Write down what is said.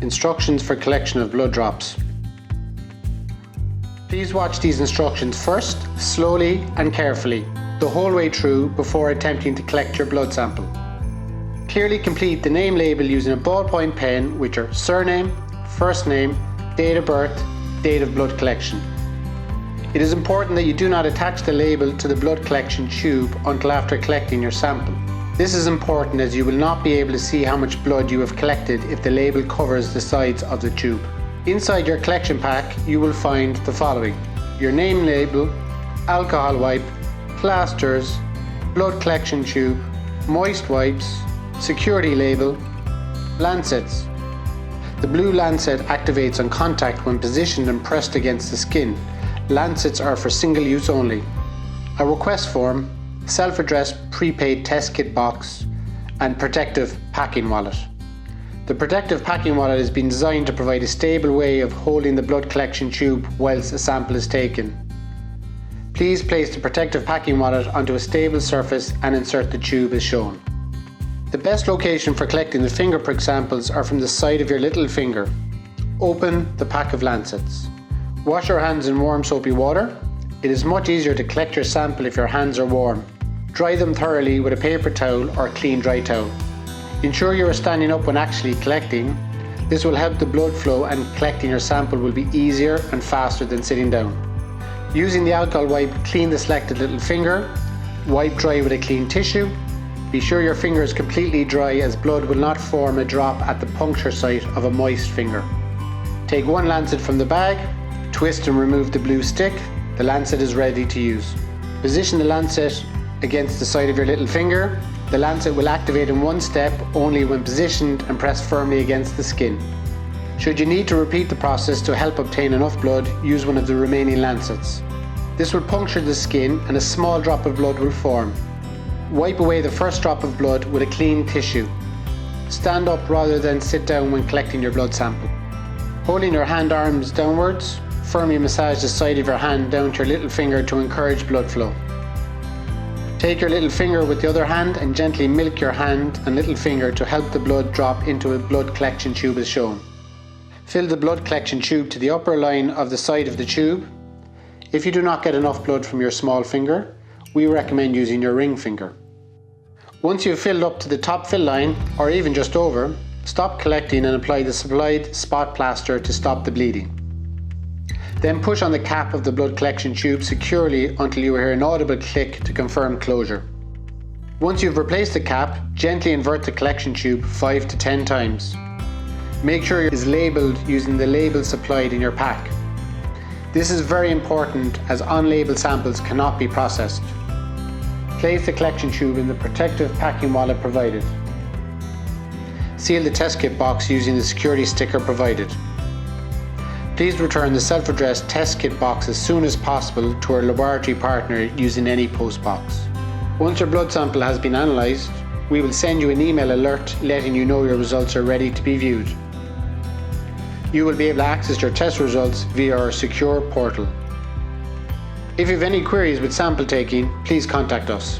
Instructions for collection of blood drops. Please watch these instructions first, slowly and carefully, the whole way through before attempting to collect your blood sample. Clearly complete the name label using a ballpoint pen with your surname, first name, date of birth, date of blood collection. It is important that you do not attach the label to the blood collection tube until after collecting your sample. This is important as you will not be able to see how much blood you have collected if the label covers the sides of the tube. Inside your collection pack you will find the following: your name label, alcohol wipe, plasters, blood collection tube, moist wipes, security label, lancets. The blue lancet activates on contact when positioned and pressed against the skin. Lancets are for single use only. A request form, self-addressed prepaid test kit box, and protective packing wallet. The protective packing wallet has been designed to provide a stable way of holding the blood collection tube whilst a sample is taken. Please place the protective packing wallet onto a stable surface and insert the tube as shown. The best location for collecting the finger prick samples are from the side of your little finger. Open the pack of lancets. Wash your hands in warm soapy water. It is much easier to collect your sample if your hands are warm. Dry them thoroughly with a paper towel or clean dry towel. Ensure you are standing up when actually collecting. This will help the blood flow and collecting your sample will be easier and faster than sitting down. Using the alcohol wipe, clean the selected little finger. Wipe dry with a clean tissue. Be sure your finger is completely dry as blood will not form a drop at the puncture site of a moist finger. Take one lancet from the bag, twist and remove the blue stick. The lancet is ready to use. Position the lancet against the side of your little finger. The lancet will activate in one step only when positioned and pressed firmly against the skin. Should you need to repeat the process to help obtain enough blood, use one of the remaining lancets. This will puncture the skin and a small drop of blood will form. Wipe away the first drop of blood with a clean tissue. Stand up rather than sit down when collecting your blood sample. Holding your hand arms downwards, firmly massage the side of your hand down to your little finger to encourage blood flow. Take your little finger with the other hand and gently milk your hand and little finger to help the blood drop into a blood collection tube as shown. Fill the blood collection tube to the upper line of the side of the tube. If you do not get enough blood from your small finger, we recommend using your ring finger. Once you've filled up to the top fill line, or even just over, stop collecting and apply the supplied spot plaster to stop the bleeding. Then push on the cap of the blood collection tube securely until you hear an audible click to confirm closure. Once you've replaced the cap, gently invert the collection tube 5 to 10 times. Make sure it is labelled using the label supplied in your pack. This is very important as unlabeled samples cannot be processed. Place the collection tube in the protective packing wallet provided. Seal the test kit box using the security sticker provided. Please return the self-addressed test kit box as soon as possible to our laboratory partner using any post box. Once your blood sample has been analysed, we will send you an email alert letting you know your results are ready to be viewed. You will be able to access your test results via our secure portal. If you have any queries with sample taking, please contact us.